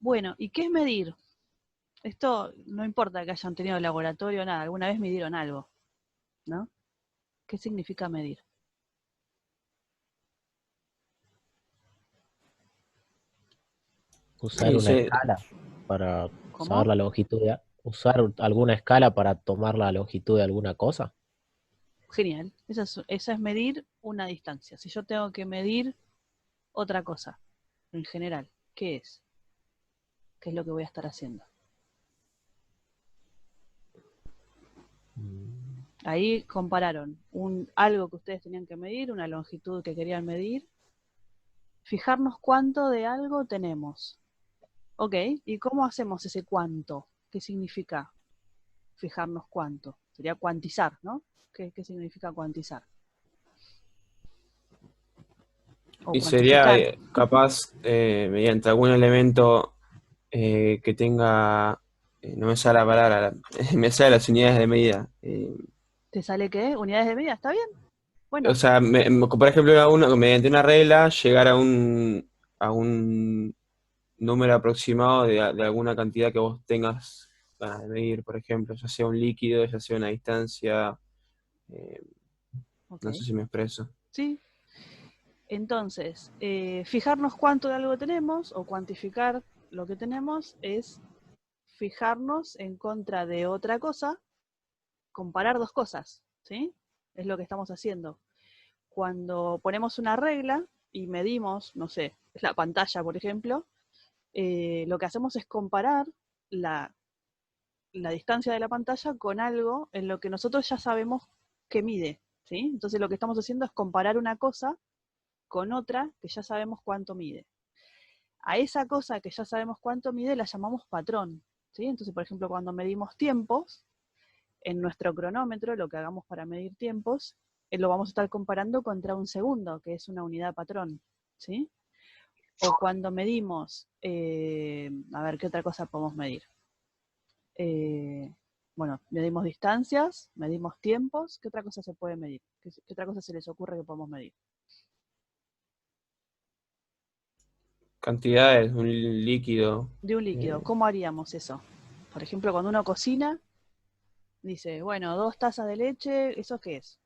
Bueno, ¿y qué es medir? Esto no importa que hayan tenido laboratorio o nada, alguna vez midieron algo, ¿no? ¿Qué significa medir? Usar Y una se- escala para saber ¿Cómo? la longitud usar alguna escala para tomar la longitud de alguna cosa. Genial. Esa es medir una distancia. Si yo tengo que medir otra cosa, en general, ¿qué es? ¿Qué es lo que voy a estar haciendo? Mm, Ahí compararon algo que ustedes tenían que medir, una longitud que querían medir, fijarnos cuánto de algo tenemos. Ok, ¿y cómo hacemos ese cuánto? ¿Qué significa fijarnos cuánto? Sería cuantizar, ¿no? ¿Qué significa cuantizar? O y sería cuantificar. capaz, mediante algún elemento que tenga, no me sale la palabra, me sale las unidades de medida. ¿Te sale qué? ¿Unidades de medida? ¿Está bien? O Bueno, sea, por ejemplo, mediante una regla, llegar a un número aproximado de alguna cantidad que vos tengas ganas de medir, por ejemplo, ya sea un líquido, ya sea una distancia, eh, ok. no sé si me expreso. Sí. Entonces, fijarnos cuánto de algo tenemos o cuantificar lo que tenemos es fijarnos en contra de otra cosa, comparar dos cosas, ¿sí? Es lo que estamos haciendo. Cuando ponemos una regla y medimos, no sé, la pantalla, por ejemplo, lo que hacemos es comparar la, la distancia de la pantalla con algo en lo que nosotros ya sabemos que mide, ¿sí? Entonces lo que estamos haciendo es comparar una cosa con otra que ya sabemos cuánto mide. A esa cosa que ya sabemos cuánto mide la llamamos patrón, ¿sí? Entonces, por ejemplo, cuando medimos tiempos, en nuestro cronómetro, lo que hagamos para medir tiempos, lo vamos a estar comparando contra un segundo, que es una unidad patrón, ¿sí? O cuando medimos, a ver, ¿qué otra cosa podemos medir? Eh, bueno, medimos distancias, medimos tiempos, ¿qué otra cosa se puede medir? ¿Qué otra cosa se les ocurre que podemos medir? Cantidades, un líquido. De un líquido, eh, ¿cómo haríamos eso? Por ejemplo, cuando uno cocina, dice, bueno, 2 tazas de leche, ¿eso qué es?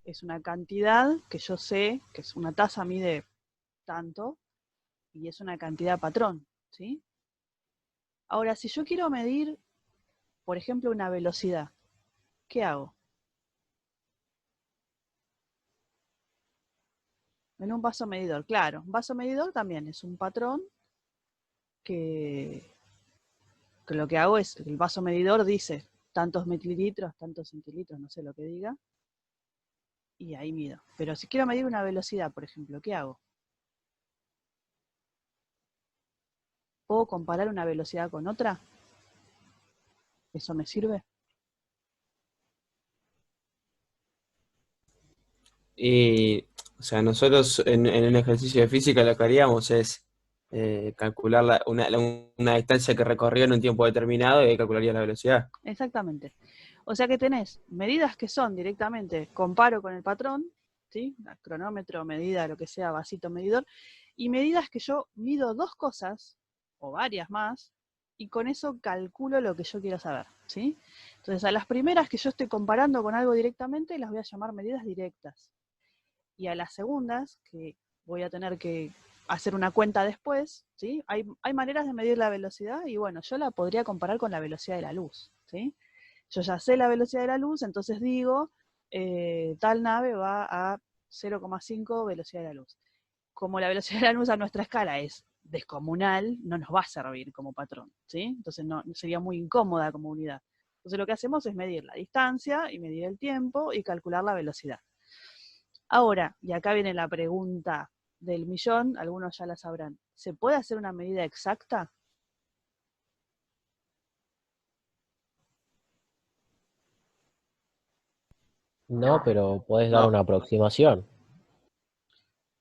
Es una cantidad que yo sé que es una taza mide tanto y es una cantidad patrón, ¿sí? Ahora, si yo quiero medir, por ejemplo, una velocidad, ¿qué hago? En un vaso medidor, claro, un vaso medidor también es un patrón que, que lo que hago es, el vaso medidor dice tantos mililitros, tantos centilitros, no sé lo que diga, y ahí mido. Pero si quiero medir una velocidad, por ejemplo, ¿qué hago? ¿Puedo comparar una velocidad con otra? ¿Eso me sirve? y, o sea, nosotros en un ejercicio de física lo que haríamos es calcular una distancia que recorrió en un tiempo determinado y ahí calcularía la velocidad. Exactamente. O sea que tenés medidas que son directamente, comparo con el patrón, ¿sí? Cronómetro, medida, lo que sea, vasito medidor, y medidas que yo mido dos cosas, o varias más, y con eso calculo lo que yo quiero saber, ¿sí? Entonces, a las primeras que yo estoy comparando con algo directamente, las voy a llamar medidas directas. Y a las segundas, que voy a tener que hacer una cuenta después, ¿sí? Hay maneras de medir la velocidad y bueno, yo la podría comparar con la velocidad de la luz, ¿sí? Yo ya sé la velocidad de la luz, entonces digo, tal nave va a 0,5 velocidad de la luz. Como la velocidad de la luz a nuestra escala es descomunal, no nos va a servir como patrón, ¿sí? Entonces no, sería muy incómoda como unidad. Entonces lo que hacemos es medir la distancia y medir el tiempo y calcular la velocidad. Ahora, y acá viene la pregunta del millón, algunos ya la sabrán, ¿se puede hacer una medida exacta? No, pero podés dar No. una aproximación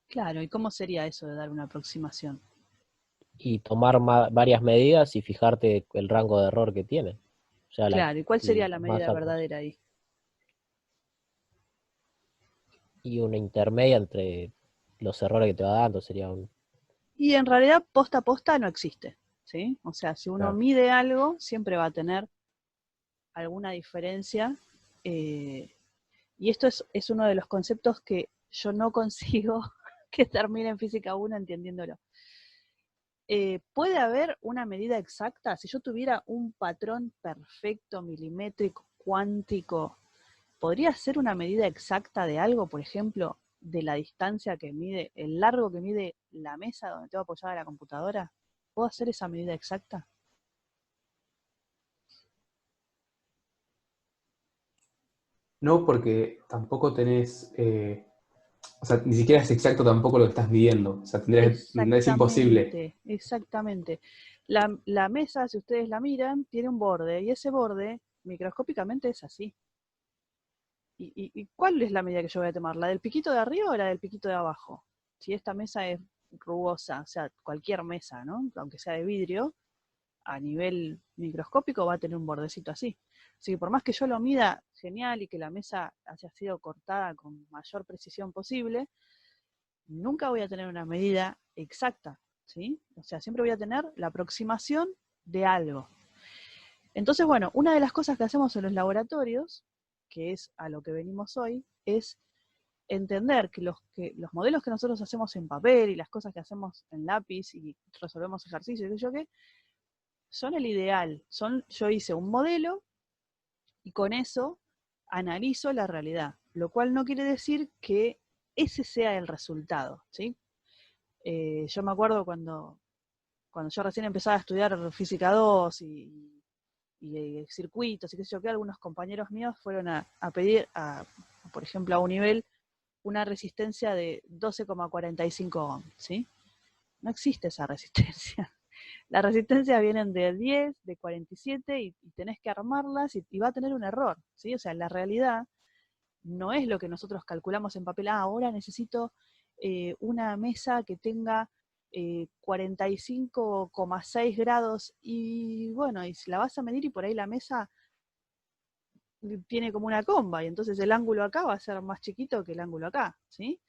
Claro, ¿y cómo sería eso de dar una aproximación? y tomar varias medidas y fijarte el rango de error que tiene. O sea, Claro, ¿y cuál sería la más medida verdadera ahí? y una intermedia entre los errores que te va dando sería un... Y en realidad posta a posta no existe, ¿sí? O sea, si uno Claro. mide algo, siempre va a tener alguna diferencia. Y esto es uno de los conceptos que yo no consigo que termine en física 1 entendiéndolo. ¿Puede haber una medida exacta? Si yo tuviera un patrón perfecto, milimétrico, cuántico, ¿podría ser una medida exacta de algo? Por ejemplo, de la distancia que mide, el largo que mide la mesa donde tengo apoyada la computadora. ¿Puedo hacer esa medida exacta? No, porque tampoco tenés, o sea, ni siquiera es exacto tampoco lo que estás midiendo. O sea, es imposible. Exactamente, exactamente. La mesa, si ustedes la miran, tiene un borde y ese borde microscópicamente es así. ¿Y cuál es la medida que yo voy a tomar? ¿La del piquito de arriba o la del piquito de abajo? Si esta mesa es rugosa, o sea, cualquier mesa, ¿no? Aunque sea de vidrio, a nivel microscópico va a tener un bordecito así. Así que por más que yo lo mida genial y que la mesa haya sido cortada con mayor precisión posible, nunca voy a tener una medida exacta, ¿sí? O sea, siempre voy a tener la aproximación de algo. Entonces, bueno, una de las cosas que hacemos en los laboratorios, que es a lo que venimos hoy, es entender que los modelos que nosotros hacemos en papel y las cosas que hacemos en lápiz y resolvemos ejercicios, son el ideal. Yo hice un modelo y con eso analizo la realidad, lo cual no quiere decir que ese sea el resultado, ¿sí? Yo me acuerdo cuando yo recién empezaba a estudiar física 2 y circuitos y qué sé yo qué, algunos compañeros míos fueron a pedir, por ejemplo, a un nivel, una resistencia de 12,45 ohms, ¿sí? No existe esa resistencia. Las resistencias vienen de 10, de 47 y tenés que armarlas y va a tener un error, ¿sí? O sea, la realidad no es lo que nosotros calculamos en papel. Ahora necesito una mesa que tenga 45,6 grados y bueno, y si la vas a medir y por ahí la mesa tiene como una comba y entonces el ángulo acá va a ser más chiquito que el ángulo acá, ¿sí?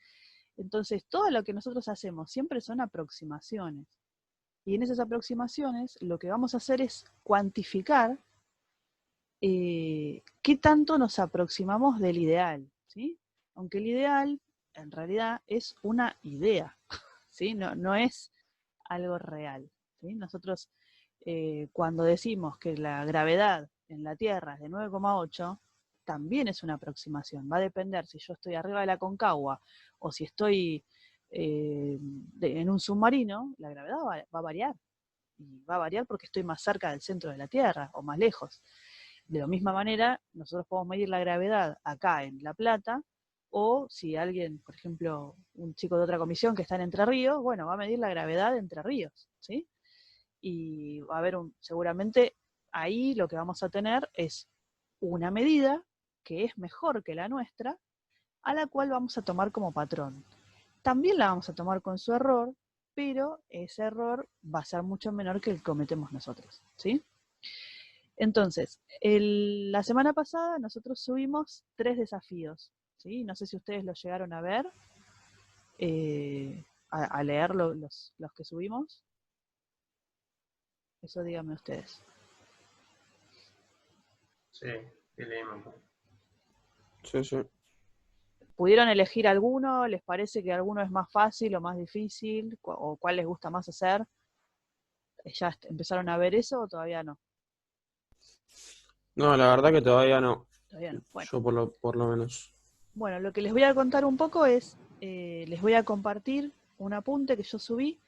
Entonces todo lo que nosotros hacemos siempre son aproximaciones. Y en esas aproximaciones lo que vamos a hacer es cuantificar qué tanto nos aproximamos del ideal, ¿sí? Aunque el ideal en realidad es una idea, ¿sí? No es algo real, ¿sí? Nosotros cuando decimos que la gravedad en la Tierra es de 9,8, también es una aproximación. Va a depender si yo estoy arriba de la Concagua o si estoy en un submarino, la gravedad va a variar. Y va a variar porque estoy más cerca del centro de la Tierra o más lejos. De la misma manera, nosotros podemos medir la gravedad acá en La Plata, o si alguien, por ejemplo, un chico de otra comisión que está en Entre Ríos, bueno, va a medir la gravedad de Entre Ríos, ¿sí? Y va a haber seguramente ahí lo que vamos a tener es una medida que es mejor que la nuestra, a la cual vamos a tomar como patrón. También la vamos a tomar con su error, pero ese error va a ser mucho menor que el que cometemos nosotros, ¿sí? Entonces, la semana pasada nosotros subimos 3 desafíos, ¿sí? No sé si ustedes los llegaron a ver, a leer los que subimos. Eso díganme ustedes. Sí, sí leímos. Sí, sí. ¿Pudieron elegir alguno? ¿Les parece que alguno es más fácil o más difícil? ¿O cuál les gusta más hacer? ¿Ya empezaron a ver eso o todavía no? No, la verdad que todavía no. Todavía no. Bueno. Yo por lo menos. Bueno, lo que les voy a contar un poco es, les voy a compartir un apunte que yo subí,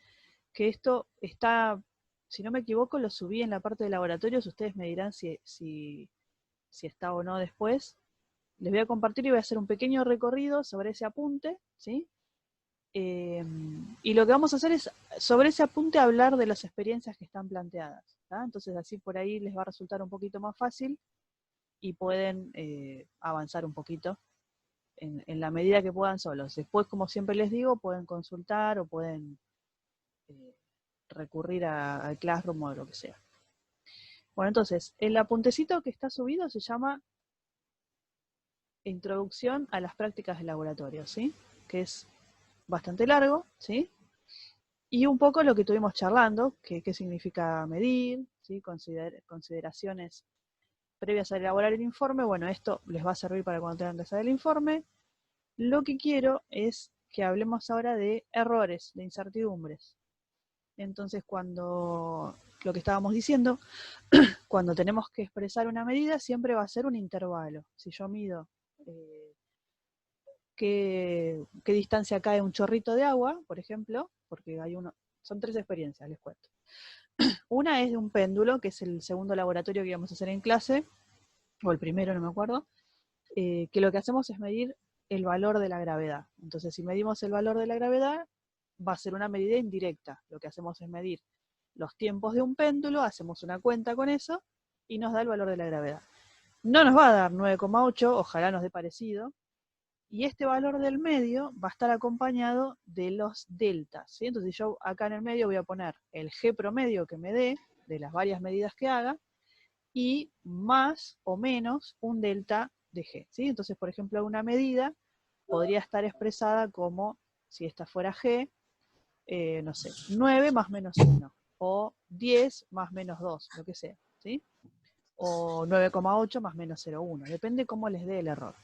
que esto está, si no me equivoco, lo subí en la parte de laboratorios, ustedes me dirán si está o no después. Les voy a compartir y voy a hacer un pequeño recorrido sobre ese apunte, ¿sí? Y lo que vamos a hacer es, sobre ese apunte, hablar de las experiencias que están planteadas, ¿tá? Entonces así por ahí les va a resultar un poquito más fácil y pueden avanzar un poquito en la medida que puedan solos. Después, como siempre les digo, pueden consultar o pueden recurrir al Classroom o lo que sea. Bueno, entonces, el apuntecito que está subido se llama Introducción a las prácticas de laboratorio, ¿sí? Que es bastante largo, ¿sí? Y un poco lo que estuvimos charlando, qué significa medir, ¿sí? Consideraciones previas a elaborar el informe. Bueno, esto les va a servir para cuando tengan que hacer el informe. Lo que quiero es que hablemos ahora de errores, de incertidumbres. Entonces, cuando lo que estábamos diciendo, cuando tenemos que expresar una medida, siempre va a ser un intervalo. Si yo mido qué distancia cae un chorrito de agua, por ejemplo, porque son 3 experiencias, les cuento. Una es de un péndulo, que es el segundo laboratorio que íbamos a hacer en clase, o el primero, no me acuerdo, que lo que hacemos es medir el valor de la gravedad. Entonces, si medimos el valor de la gravedad, va a ser una medida indirecta. Lo que hacemos es medir los tiempos de un péndulo, hacemos una cuenta con eso, y nos da el valor de la gravedad. No nos va a dar 9,8, ojalá nos dé parecido, y este valor del medio va a estar acompañado de los deltas, ¿sí? Entonces yo acá en el medio voy a poner el G promedio que me dé, de las varias medidas que haga, y más o menos un delta de G, ¿sí? Entonces, por ejemplo, una medida podría estar expresada como, si esta fuera G, no sé, 9 más menos 1, o 10 más menos 2, lo que sea, ¿sí? O 9,8 más menos 0,1, depende cómo les dé el error.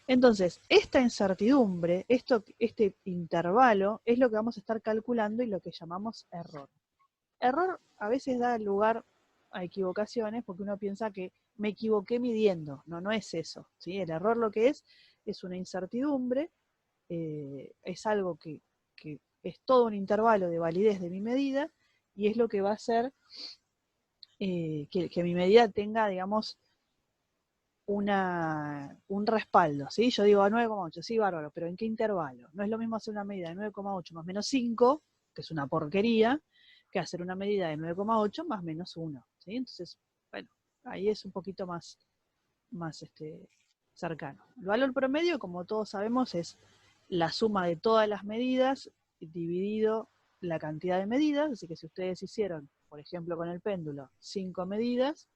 Entonces, esta incertidumbre, este intervalo, es lo que vamos a estar calculando y lo que llamamos error. Error a veces da lugar a equivocaciones porque uno piensa que me equivoqué midiendo. No, no es eso, ¿sí? El error lo que es una incertidumbre, es algo que es todo un intervalo de validez de mi medida y es lo que va a hacer que mi medida tenga, digamos, un respaldo, ¿sí? Yo digo 9,8, sí, bárbaro, pero ¿en qué intervalo? No es lo mismo hacer una medida de 9,8 más menos 5, que es una porquería, que hacer una medida de 9,8 más menos 1, ¿sí? Entonces, bueno, ahí es un poquito más cercano. El valor promedio, como todos sabemos, es la suma de todas las medidas dividido la cantidad de medidas, así que si ustedes hicieron, por ejemplo, con el péndulo, 5 medidas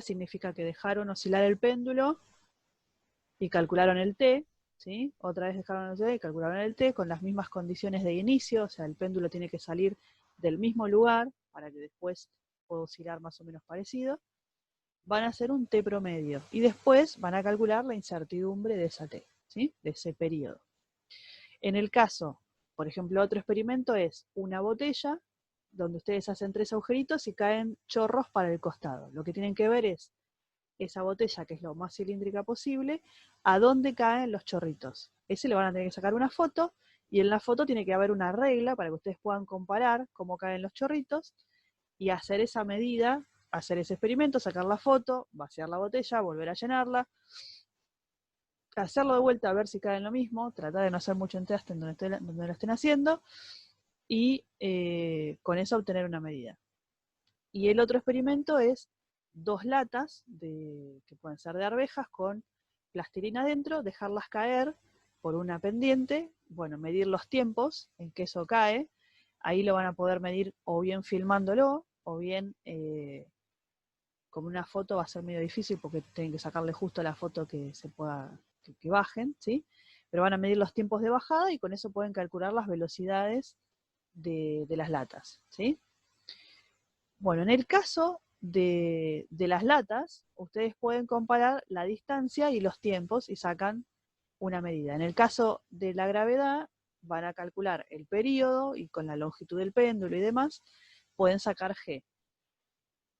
significa que dejaron oscilar el péndulo y calcularon el T, ¿sí? Otra vez dejaron oscilar y calcularon el T con las mismas condiciones de inicio, o sea, el péndulo tiene que salir del mismo lugar para que después pueda oscilar más o menos parecido. Van a hacer un T promedio y después van a calcular la incertidumbre de esa T, ¿sí? De ese periodo. En el caso, por ejemplo, otro experimento es una botella donde ustedes hacen 3 agujeritos y caen chorros para el costado. Lo que tienen que ver es esa botella, que es lo más cilíndrica posible, a dónde caen los chorritos. Ese le van a tener que sacar una foto, y en la foto tiene que haber una regla para que ustedes puedan comparar cómo caen los chorritos y hacer esa medida, hacer ese experimento, sacar la foto, vaciar la botella, volver a llenarla, hacerlo de vuelta a ver si caen lo mismo, tratar de no hacer mucho en test donde lo estén haciendo, y con eso obtener una medida. Y el otro experimento es 2 latas, que pueden ser de arvejas, con plastilina adentro, dejarlas caer por una pendiente, bueno, medir los tiempos en que eso cae, ahí lo van a poder medir o bien filmándolo, o bien como una foto va a ser medio difícil porque tienen que sacarle justo la foto que se pueda, que bajen, ¿sí? Pero van a medir los tiempos de bajada y con eso pueden calcular las velocidades de las latas, ¿sí? Bueno, en el caso de las latas, ustedes pueden comparar la distancia y los tiempos y sacan una medida. En el caso de la gravedad, van a calcular el periodo y con la longitud del péndulo y demás, pueden sacar G.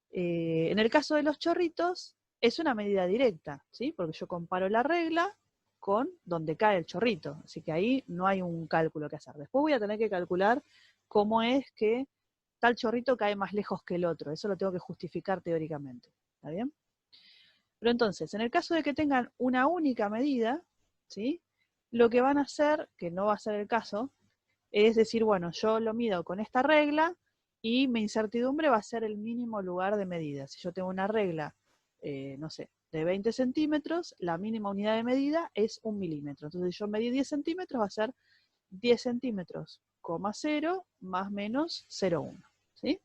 En el caso de los chorritos, es una medida directa, ¿sí? Porque yo comparo la regla con donde cae el chorrito, así que ahí no hay un cálculo que hacer. Después voy a tener que calcular cómo es que tal chorrito cae más lejos que el otro, eso lo tengo que justificar teóricamente, ¿está bien? Pero entonces, en el caso de que tengan una única medida, ¿sí? Lo que van a hacer, que no va a ser el caso, es decir, bueno, yo lo mido con esta regla y mi incertidumbre va a ser el mínimo lugar de medida. Si yo tengo una regla, no sé, de 20 centímetros, la mínima unidad de medida es 1 milímetro. Entonces, si yo medí 10 centímetros, va a ser 10 centímetros, 0,0 más menos 0,1. ¿Sí?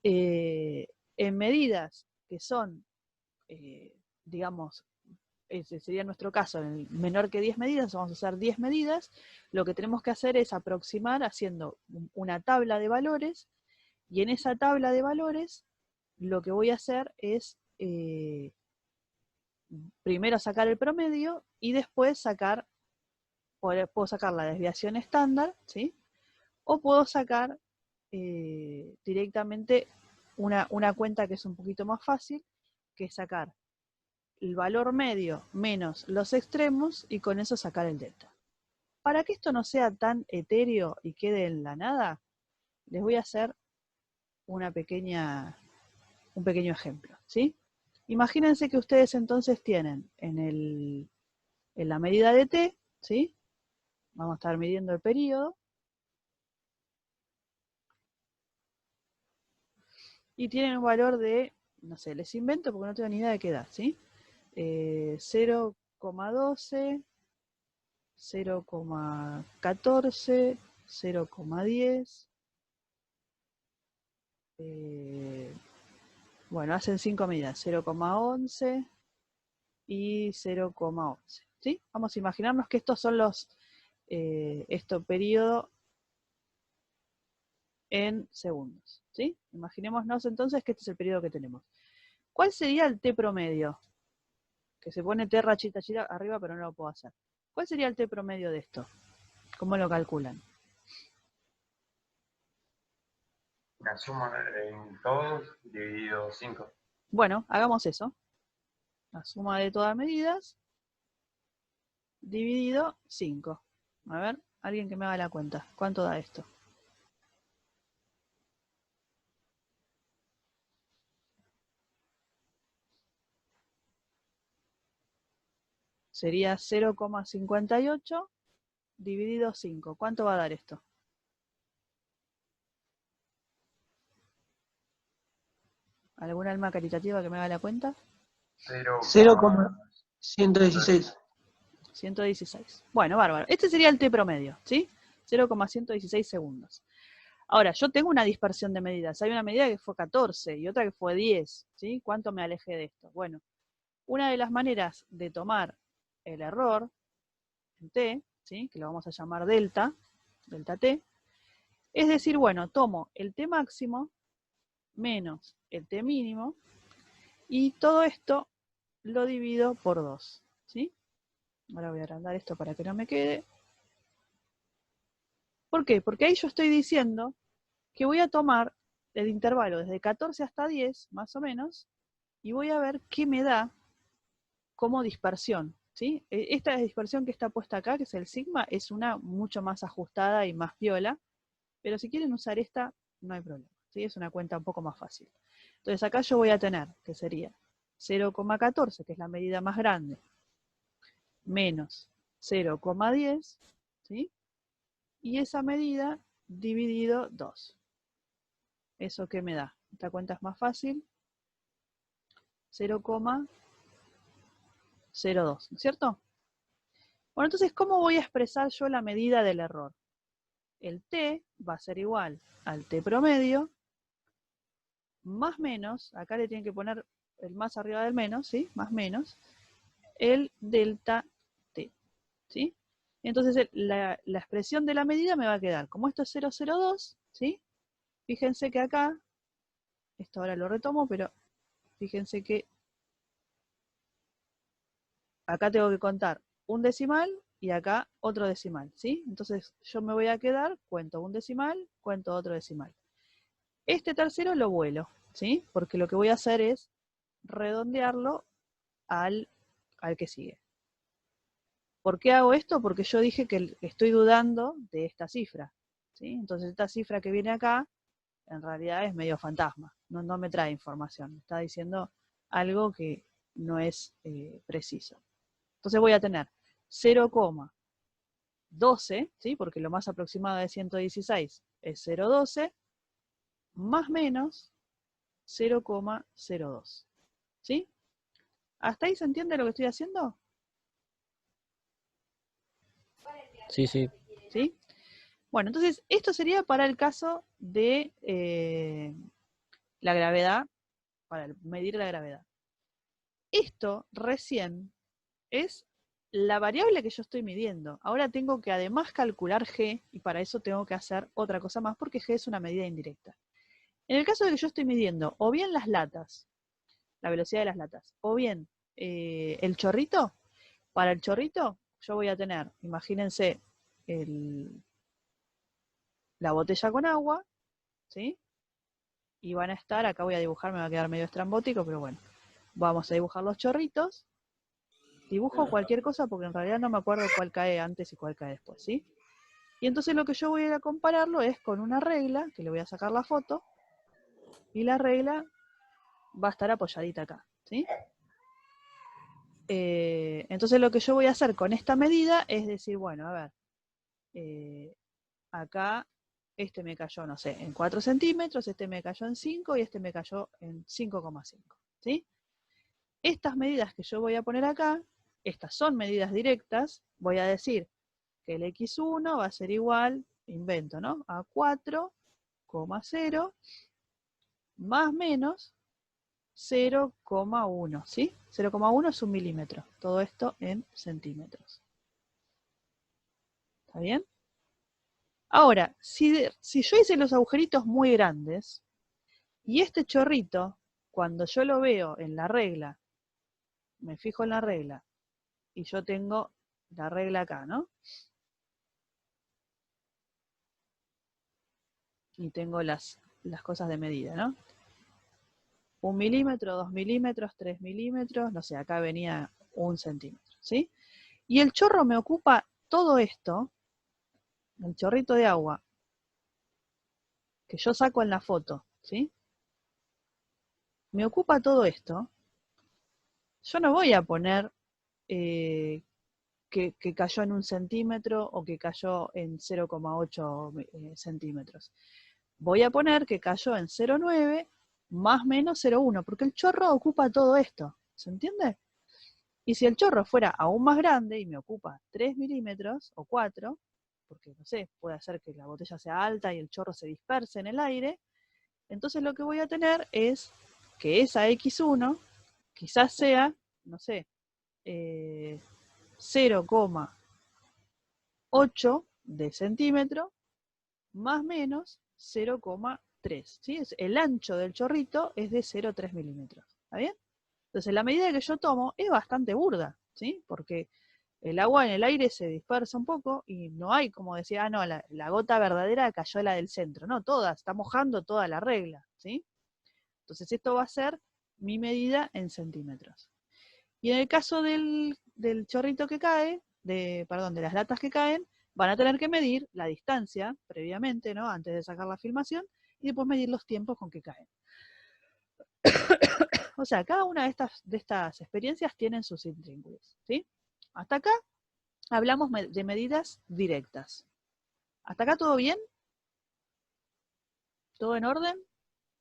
En medidas que son, digamos, ese sería nuestro caso, en el menor que 10 medidas, vamos a hacer 10 medidas, lo que tenemos que hacer es aproximar haciendo una tabla de valores, y en esa tabla de valores lo que voy a hacer es primero sacar el promedio y después sacar, puedo sacar la desviación estándar, ¿sí? O puedo sacar directamente una cuenta que es un poquito más fácil, que es sacar el valor medio menos los extremos y con eso sacar el delta. Para que esto no sea tan etéreo y quede en la nada, les voy a hacer un pequeño ejemplo, ¿sí? Imagínense que ustedes entonces tienen en la medida de t, ¿sí? Vamos a estar midiendo el periodo. Y tienen un valor de, no sé, les invento porque no tengo ni idea de qué da, ¿sí? 0,12, 0,14, 0,10. Bueno, hacen 5 medidas, 0,11 y 0,11, ¿sí? Vamos a imaginarnos que estos son los, periodo en segundos, ¿sí? Imaginémonos entonces que este es el periodo que tenemos. ¿Cuál sería el t promedio? Que se pone t rachita arriba, pero no lo puedo hacer. ¿Cuál sería el t promedio de esto? ¿Cómo lo calculan? La suma en todos dividido 5. Bueno, hagamos eso. La suma de todas medidas dividido 5. A ver, alguien que me haga la cuenta. ¿Cuánto da esto? Sería 0,58 dividido 5. ¿Cuánto va a dar esto? ¿Alguna alma caritativa que me haga la cuenta? 0,116. 116. Bueno, bárbaro. Este sería el t promedio, ¿sí? 0,116 segundos. Ahora, yo tengo una dispersión de medidas. Hay una medida que fue 14 y otra que fue 10, ¿sí? ¿Cuánto me alejé de esto? Bueno, una de las maneras de tomar el error en t, ¿sí? Que lo vamos a llamar delta t, es decir, bueno, tomo el t máximo menos el t mínimo y todo esto lo divido por 2, ¿sí? Ahora voy a agrandar esto para que no me quede. ¿Por qué? Porque ahí yo estoy diciendo que voy a tomar el intervalo desde 14 hasta 10, más o menos, y voy a ver qué me da como dispersión, ¿sí? Esta dispersión que está puesta acá, que es el sigma, es una mucho más ajustada y más piola, pero si quieren usar esta, no hay problema, ¿sí? Es una cuenta un poco más fácil. Entonces acá yo voy a tener, que sería 0,14, que es la medida más grande, menos 0,10, ¿sí? Y esa medida dividido 2. ¿Eso qué me da? Esta cuenta es más fácil. 0,02, ¿no es cierto? Bueno, entonces, ¿cómo voy a expresar yo la medida del error? El t va a ser igual al t promedio, más menos, acá le tienen que poner el más arriba del menos, ¿sí? Más menos, el delta t, ¿sí? Entonces, la expresión de la medida me va a quedar, como esto es 0,02, ¿sí? Fíjense que acá, esto ahora lo retomo, pero fíjense que acá tengo que contar un decimal y acá otro decimal, ¿sí? Entonces yo me voy a quedar, cuento un decimal, cuento otro decimal. Este tercero lo vuelo, ¿sí? Porque lo que voy a hacer es redondearlo al que sigue. ¿Por qué hago esto? Porque yo dije que estoy dudando de esta cifra, ¿sí? Entonces esta cifra que viene acá, en realidad es medio fantasma, no me trae información, me está diciendo algo que no es preciso. Entonces voy a tener 0,12, ¿sí? Porque lo más aproximado de 116 es 0,12, más menos 0,02. ¿Sí? ¿Hasta ahí se entiende lo que estoy haciendo? Sí, sí. ¿Sí? Bueno, entonces esto sería para el caso de la gravedad, para medir la gravedad. Esto recién es la variable que yo estoy midiendo. Ahora tengo que además calcular G, y para eso tengo que hacer otra cosa más, porque G es una medida indirecta. En el caso de que yo estoy midiendo o bien las latas, la velocidad de las latas, o bien el chorrito, para el chorrito yo voy a tener, imagínense, la botella con agua, ¿sí? Y van a estar, acá voy a dibujar, me va a quedar medio estrambótico, pero bueno, vamos a dibujar los chorritos. Dibujo cualquier cosa porque en realidad no me acuerdo cuál cae antes y cuál cae después, ¿sí? Y entonces lo que yo voy a ir a compararlo es con una regla, que le voy a sacar la foto, y la regla va a estar apoyadita acá, ¿sí? Entonces lo que yo voy a hacer con esta medida es decir, bueno, a ver, acá este me cayó, no sé, en 4 centímetros, este me cayó en 5 y este me cayó en 5,5, ¿sí? Estas medidas que yo voy a poner acá, estas son medidas directas, voy a decir que el X1 va a ser igual, invento, ¿no? A 4,0 más menos 0,1, ¿sí? 0,1 es 1 milímetro, todo esto en centímetros. ¿Está bien? Ahora, si yo hice los agujeritos muy grandes, y este chorrito, cuando yo lo veo en la regla, me fijo en la regla, y yo tengo la regla acá, ¿no? Y tengo las cosas de medida, ¿no? 1 milímetro, 2 milímetros, 3 milímetros, no sé, acá venía 1 centímetro, ¿sí? Y el chorro me ocupa todo esto, el chorrito de agua, que yo saco en la foto, ¿sí? Me ocupa todo esto. Yo no voy a poner que cayó en 1 centímetro o que cayó en 0,8 centímetros. Voy a poner que cayó en 0,9 más menos 0,1, porque el chorro ocupa todo esto, ¿se entiende? Y si el chorro fuera aún más grande y me ocupa 3 milímetros o 4, porque no sé, puede hacer que la botella sea alta y el chorro se disperse en el aire, entonces lo que voy a tener es que esa X1 quizás sea, no sé, 0,8 de centímetro más menos 0,3, ¿sí? El ancho del chorrito es de 0,3 milímetros, ¿está bien? Entonces la medida que yo tomo es bastante burda, ¿sí? Porque el agua en el aire se dispersa un poco y no hay como decir, ah, no, la gota verdadera cayó la del centro. No, toda, está mojando toda la regla, ¿sí? Entonces esto va a ser mi medida en centímetros. Y en el caso del chorrito que cae, de las latas que caen, van a tener que medir la distancia previamente, ¿no? Antes de sacar la filmación, y después medir los tiempos con que caen. O sea, cada una de estas experiencias tienen sus intríngulis, ¿sí? Hasta acá hablamos de medidas directas. ¿Hasta acá todo bien? ¿Todo en orden?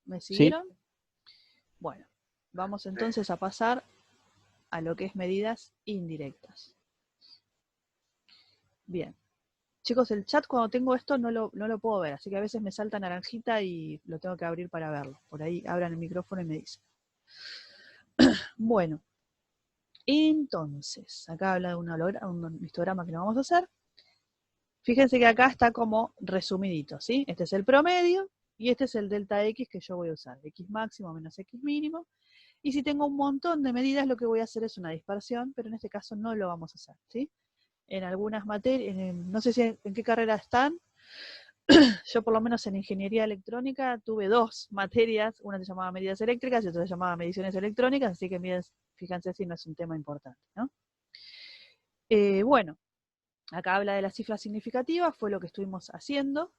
¿Me siguieron? Sí. Bueno, vamos entonces a pasar a lo que es medidas indirectas. Bien. Chicos, el chat cuando tengo esto no lo puedo ver, así que a veces me salta naranjita y lo tengo que abrir para verlo. Por ahí abran el micrófono y me dicen. Bueno, entonces, acá habla de un histograma que lo vamos a hacer. Fíjense que acá está como resumidito, ¿sí? Este es el promedio y este es el delta X que yo voy a usar. X máximo menos X mínimo. Y si tengo un montón de medidas, lo que voy a hacer es una dispersión, pero en este caso no lo vamos a hacer, ¿sí? En algunas materias, no sé si en qué carrera están, yo por lo menos en ingeniería electrónica tuve 2 materias, una se llamaba medidas eléctricas y otra se llamaba mediciones electrónicas, así que fíjense si no es un tema importante, ¿no? Bueno, acá habla de las cifras significativas, fue lo que estuvimos haciendo,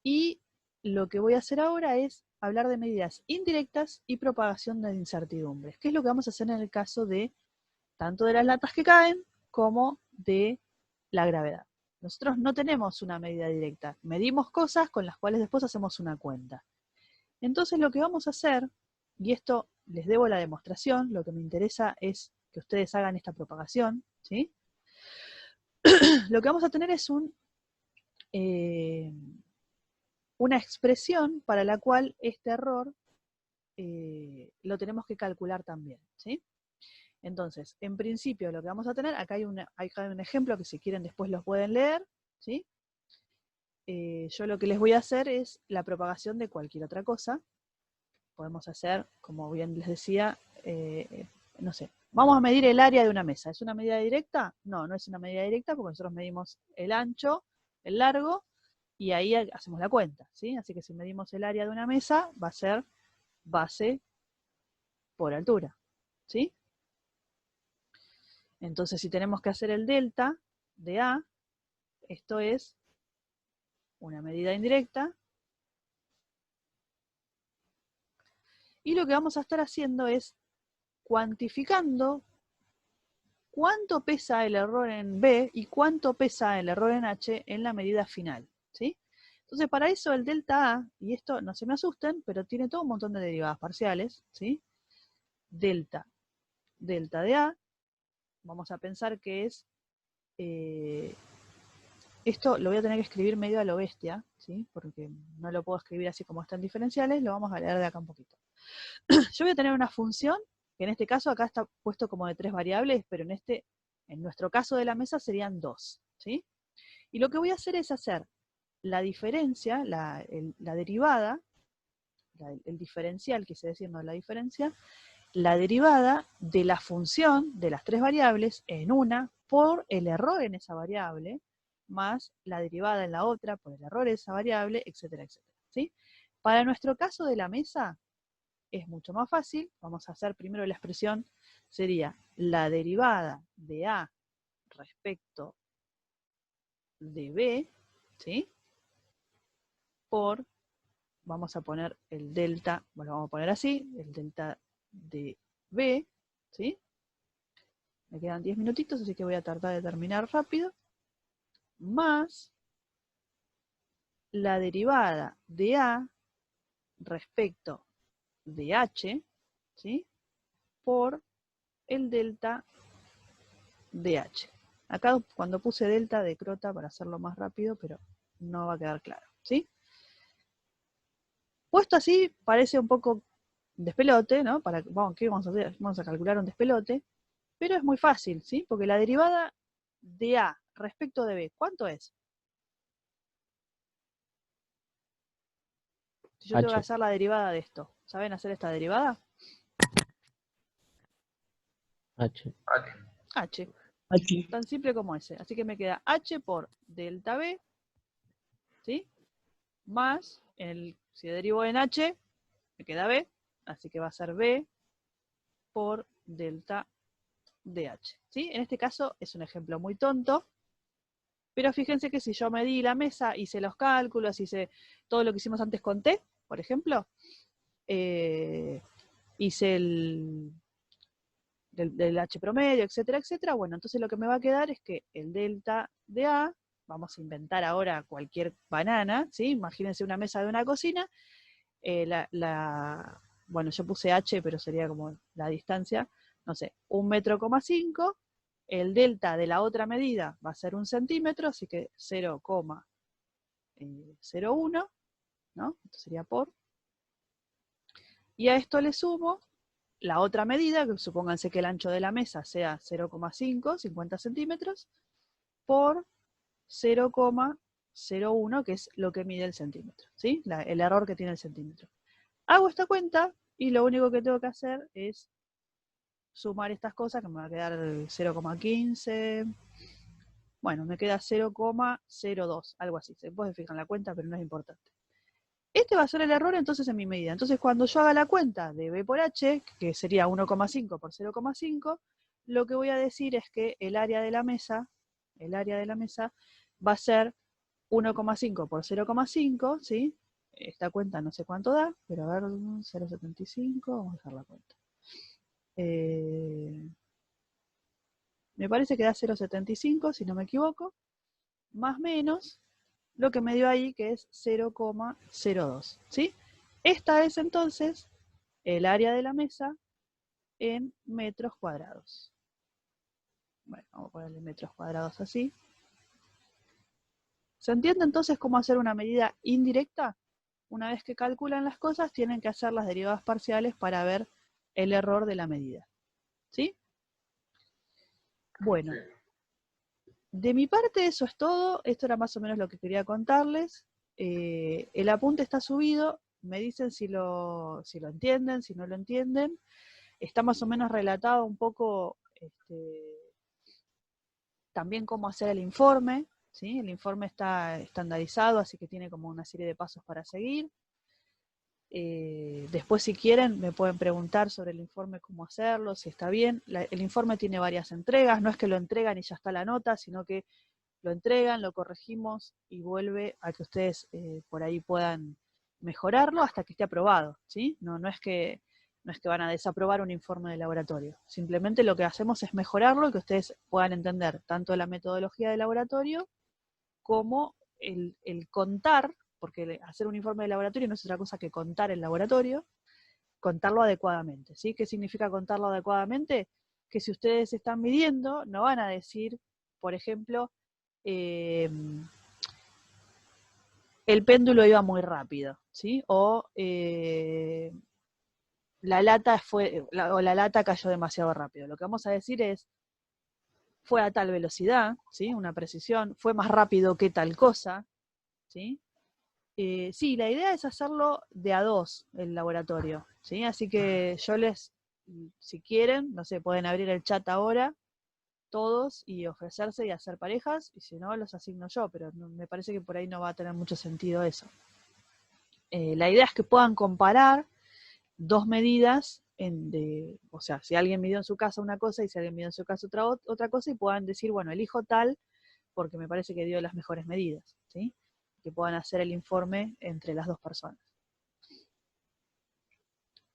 y lo que voy a hacer ahora es hablar de medidas indirectas y propagación de incertidumbres, que es lo que vamos a hacer en el caso de tanto de las latas que caen como de la gravedad. Nosotros no tenemos una medida directa, medimos cosas con las cuales después hacemos una cuenta. Entonces lo que vamos a hacer, y esto les debo la demostración, lo que me interesa es que ustedes hagan esta propagación, ¿sí? Lo que vamos a tener es una expresión para la cual este error lo tenemos que calcular también, ¿sí? Entonces, en principio lo que vamos a tener, acá hay un ejemplo que si quieren después los pueden leer, ¿sí? Yo lo que les voy a hacer es la propagación de cualquier otra cosa. Podemos hacer, como bien les decía, no sé, vamos a medir el área de una mesa. ¿Es una medida directa? No, no es una medida directa porque nosotros medimos el ancho, el largo, y ahí hacemos la cuenta, ¿sí? Así que si medimos el área de una mesa, va a ser base por altura, ¿sí? Entonces, si tenemos que hacer el delta de A, esto es una medida indirecta. Y lo que vamos a estar haciendo es cuantificando cuánto pesa el error en B y cuánto pesa el error en H en la medida final, ¿sí? Entonces, para eso el delta A, y esto no se me asusten, pero tiene todo un montón de derivadas parciales, ¿sí? Delta de A, vamos a pensar que es, esto lo voy a tener que escribir medio a lo bestia, ¿sí? Porque no lo puedo escribir así como están diferenciales, lo vamos a leer de acá un poquito. Yo voy a tener una función, que en este caso acá está puesto como de 3 variables, pero en nuestro caso de la mesa serían 2, ¿sí? Y lo que voy a hacer es hacer la diferencia, la derivada, el diferencial, quise decir, no la diferencia, la derivada de la función de las 3 variables en una por el error en esa variable, más la derivada en la otra por el error en esa variable, etcétera, etcétera, ¿sí? Para nuestro caso de la mesa es mucho más fácil. Vamos a hacer primero la expresión, sería la derivada de A respecto de B, ¿sí? Por, vamos a poner el delta, bueno, vamos a poner así, el delta de B, ¿sí? Me quedan 10 minutitos, así que voy a tratar de terminar rápido. Más la derivada de A respecto de H, ¿sí? Por el delta de H. Acá cuando puse delta de crota para hacerlo más rápido, pero no va a quedar claro, ¿sí? Puesto así, parece un poco despelote, ¿no? ¿Qué vamos a hacer? Vamos a calcular un despelote, pero es muy fácil, ¿sí? Porque la derivada de A respecto de B, ¿cuánto es? Si yo tengo que H. hacer la derivada de esto, ¿saben hacer esta derivada? H. H. H. Tan simple como ese. Así que me queda H por delta B, ¿sí? Más, si derivo en H, me queda B, así que va a ser B por delta DH, ¿sí? En este caso es un ejemplo muy tonto, pero fíjense que si yo medí la mesa, hice los cálculos, hice todo lo que hicimos antes con T, por ejemplo, hice del H promedio, etcétera, etcétera, bueno, entonces lo que me va a quedar es que el delta de A, vamos a inventar ahora cualquier banana, ¿sí? Imagínense una mesa de una cocina, bueno, yo puse H, pero sería como la distancia, no sé, 1,5 metros, el delta de la otra medida va a ser 1 centímetro, así que 0,01, ¿no? Esto sería por. Y a esto le sumo la otra medida, que supónganse que el ancho de la mesa sea 0,5, 50 centímetros, por 0,01, que es lo que mide el centímetro, ¿sí? El error que tiene el centímetro. Hago esta cuenta y lo único que tengo que hacer es sumar estas cosas, que me va a quedar 0,15, bueno, me queda 0,02, algo así. Se puede fijar en la cuenta, pero no es importante. Este va a ser el error entonces en mi medida. Entonces cuando yo haga la cuenta de B por H, que sería 1,5 por 0,5, lo que voy a decir es que el área de la mesa va a ser 1,5 por 0,5, ¿sí? Esta cuenta no sé cuánto da, pero a ver, 0,75, vamos a dejar la cuenta. Me parece que da 0,75, si no me equivoco, más menos lo que me dio ahí, que es 0,02, ¿sí? Esta es entonces el área de la mesa en metros cuadrados. Bueno, vamos a ponerle metros cuadrados así. ¿Se entiende entonces cómo hacer una medida indirecta? Una vez que calculan las cosas, tienen que hacer las derivadas parciales para ver el error de la medida, ¿sí? Bueno, de mi parte eso es todo. Esto era más o menos lo que quería contarles. El apunte está subido. Me dicen si lo entienden, si no lo entienden. Está más o menos relatado un poco también cómo hacer el informe, ¿sí? El informe está estandarizado, así que tiene como una serie de pasos para seguir. Después, si quieren, me pueden preguntar sobre el informe, cómo hacerlo, si está bien. El informe tiene varias entregas, no es que lo entregan y ya está la nota, sino que lo entregan, lo corregimos y vuelve a que ustedes por ahí puedan mejorarlo hasta que esté aprobado, ¿sí? No es que van a desaprobar un informe de laboratorio. Simplemente lo que hacemos es mejorarlo y que ustedes puedan entender tanto la metodología de laboratorio como el contar, porque hacer un informe de laboratorio no es otra cosa que contar el laboratorio, contarlo adecuadamente, ¿sí? ¿Qué significa contarlo adecuadamente? Que si ustedes están midiendo, no van a decir, por ejemplo, el péndulo iba muy rápido, ¿sí? O la lata cayó demasiado rápido. Lo que vamos a decir es, fue a tal velocidad, ¿sí? Una precisión, fue más rápido que tal cosa, ¿sí? Sí, la idea es hacerlo de a dos, el laboratorio, ¿sí? Así que si quieren, no sé, pueden abrir el chat ahora, todos, y ofrecerse y hacer parejas, y si no, los asigno yo, pero me parece que por ahí no va a tener mucho sentido eso. La idea es que puedan comparar dos medidas, o sea, si alguien midió en su casa una cosa y si alguien midió en su casa otra cosa, y puedan decir, bueno, elijo tal porque me parece que dio las mejores medidas, ¿sí? Que puedan hacer el informe entre las dos personas.